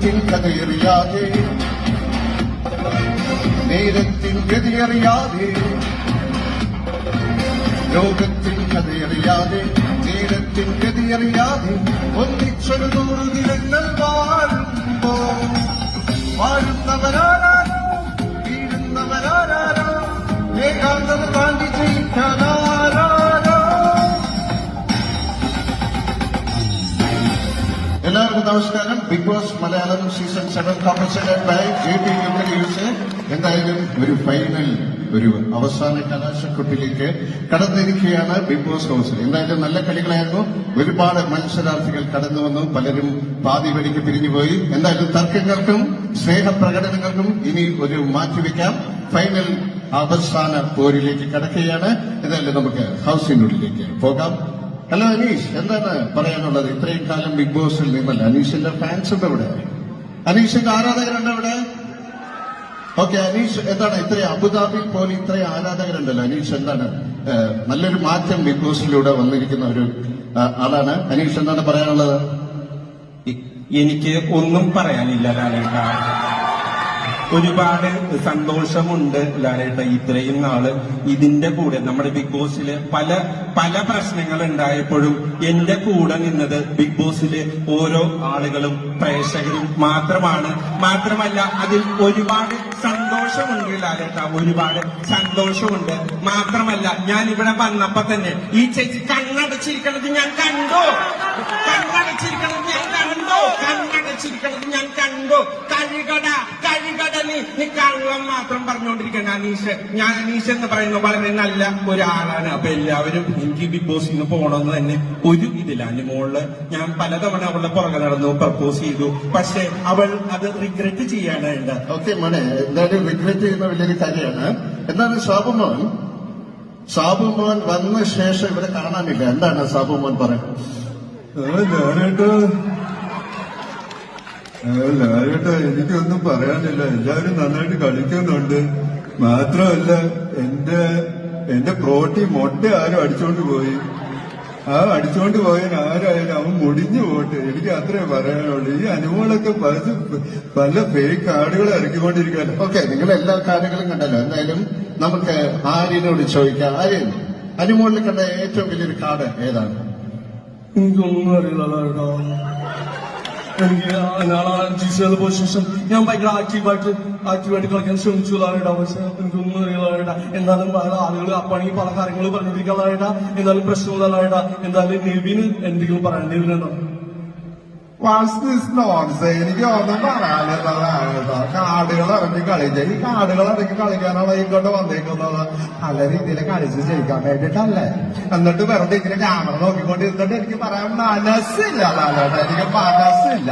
നേരത്തിൻ കഥയറിയാതെ നേരത്തിൻ ഗതിയറിയാതെ ലോകത്തിൻ കഥയറിയാതെ നേരത്തിൻ ഗതിയറിയാതെ ഒന്നിച്ചൊരു 100 ദിനങ്ങൾ വാഴുമ്പോ വാഴുന്നവരാരോ വീഴുന്നവരാരോ ഏകാന്തത താണ്ടി ജയിക്കാനാരോ. എല്ലാവർക്കും നമസ്കാരം. Big boss Malayalam season 7 compensated by JP use. എന്തായാലും ഒരു ഫൈനൽ, ഒരു അവസാന കലാശക്കൊട്ടിലേക്ക് കടന്നിരിക്കുകയാണ് ബിഗ് ബോസ് ഹൗസിൽ. എന്തായാലും നല്ല കളികളായിരുന്നു. ഒരുപാട് മത്സരാർത്ഥികൾ കടന്നു വന്നു. പലരും പാതി വഴിക്ക് പിരിഞ്ഞുപോയി. എന്തായാലും തർക്കങ്ങൾക്കും സ്നേഹപ്രകടനങ്ങൾക്കും ഇനി ഒരു മാറ്റിവെക്കാം. ഫൈനൽ അവസാന പോരിലേക്ക് കടക്കുകയാണ്. എന്തായാലും നമുക്ക് ഹൗസിനുള്ളിലേക്ക് പോകാം. ഹലോ അനീഷ്, എന്താണ് പറയാനുള്ളത്? ഇത്രയും കാലം ബിഗ് ബോസിൽ നിന്നല്ല. അനീഷിന്റെ ഫാൻസ് ഉണ്ട് ഇവിടെ, അനീഷിന്റെ ആരാധകരുണ്ട് ഇവിടെ. ഓക്കെ അനീഷ്, എന്താണ് ഇത്രയും അബുദാബിയിൽ പോലെ ഇത്രയും ആരാധകരുണ്ടല്ലോ. അനീഷ്, എന്താണ് നല്ലൊരു മാറ്റം ബിഗ് ബോസിലൂടെ വന്നിരിക്കുന്ന ഒരു ആളാണ്. അനീഷ്, എന്താണ് പറയാനുള്ളത്? എനിക്ക് ഒന്നും പറയാനില്ല ലാലേട്ട. ഒരുപാട് സന്തോഷമുണ്ട് ലാലേട്ട. ഇത്രയും നാള് ഇതിന്റെ കൂടെ നമ്മുടെ ബിഗ് ബോസില് പല പല പ്രശ്നങ്ങൾ ഉണ്ടായപ്പോഴും എന്റെ കൂടെ നിന്നത് ബിഗ് ബോസിലെ ഓരോ ആളുകളും പ്രേക്ഷകരും മാത്രമല്ല അതിൽ ഒരുപാട് സന്തോഷമുണ്ട് ലാലേട്ട, ഒരുപാട് സന്തോഷമുണ്ട്. മാത്രമല്ല ഞാൻ ഇവിടെ വന്നപ്പോ തന്നെ ഈ ചേച്ചി കണ്ണടച്ചിരിക്കണത് ഞാൻ കണ്ടു, കണ്ണടച്ചിരിക്കണത് ഞാൻ കണ്ടു. കഴികട നീ കള്ളം മാത്രം പറഞ്ഞുകൊണ്ടിരിക്കണം അനീഷ്. ഞാൻ അനീഷ് എന്ന് പറയുന്നത് വളരെ നല്ല ഒരാളാണ്. അപ്പൊ എല്ലാവരും എനിക്ക് ബിഗ് ബോസിൽ നിന്ന് പോകണമെന്ന് തന്നെ ഒരു ഇതില്ല. അതിന്റെ മുകളില് ഞാൻ പലതവണ അവളുടെ പുറകെ നടന്നു, പ്രപ്പോസ് ചെയ്തു. പക്ഷെ അവൾ അത് റിഗ്രറ്റ് ചെയ്യാണ്. ഓക്കെ മോനെ, എന്തായാലും റിഗ്രറ്റ് ചെയ്യുന്ന വലിയൊരു കാര്യമാണ്. എന്താണ് സാബുമോൻ വന്ന ശേഷം ഇവിടെ കാണാനില്ല. എന്താണ് സാബുമോൻ പറയുന്നത്? ലാലേട്ടാ, എനിക്കൊന്നും പറയാനില്ല. എല്ലാവരും നന്നായിട്ട് കളിക്കുന്നുണ്ട്. മാത്രമല്ല എന്റെ പ്രോട്ടീൻ മുട്ട ആരും അടിച്ചോണ്ട് പോയി. ആ അടിച്ചോണ്ട് പോയാൽ ആരായാലും അവൻ മുടിഞ്ഞു പോട്ടെ. എനിക്ക് അത്രേ പറയാനുള്ളൂ. ഈ അനുമോളൊക്കെ പല ഫേക്ക് കാർഡുകൾ ഇറക്കിക്കൊണ്ടിരിക്കുകയാണ്. ഓക്കെ, നിങ്ങൾ എല്ലാ കാര്യങ്ങളും കണ്ടല്ലോ. എന്തായാലും നമുക്ക് ആര്യനോട് ചോദിക്കാം. ആര്യൻ, അനുമോളിൽ കണ്ട ഏറ്റവും വലിയൊരു കാർഡ് ഏതാണ്? എനിക്കൊന്നും അറിയില്ല. എനിക്ക് ജിസേല് പോയ ശേഷം ഞാൻ ഭയങ്കര ആക്റ്റീവായിട്ട് കളിക്കാൻ ശ്രമിച്ചു ലാലേട്ടാ. പക്ഷെ എനിക്കൊന്നും അറിയില്ല. എന്തായാലും പല ആളുകൾ അപ്പാണെങ്കിൽ പല കാര്യങ്ങൾ പറഞ്ഞിരിക്കാൻ ലാലേട്ടാ. എന്തായാലും പ്രശ്നമില്ല ലാലേട്ടാ. എന്തായാലും നെവിന് എന്തെങ്കിലും പറയാം. നെവിനുണ്ടോ? എനിക്ക് ഒന്നും പറയാനുള്ളതാണ്. കാർഡുകൾ ഇറങ്ങി കളിച്ച ഈ കാർഡുകൾ ഇറങ്ങി കളിക്കാനാണ് ഇങ്ങോട്ട് വന്നേക്കുന്നത്. നല്ല രീതിയിൽ കളിച്ച് ജയിക്കാൻ വേണ്ടിട്ടല്ലേ. എന്നിട്ട് വെറുതെ ഇങ്ങനെ ക്യാമറ നോക്കിക്കൊണ്ടിരുന്നിട്ട് എനിക്ക് പറയാൻ മനസ്സില്ല ലാലേട്ടാ. എനിക്ക് മനസ്സില്ല.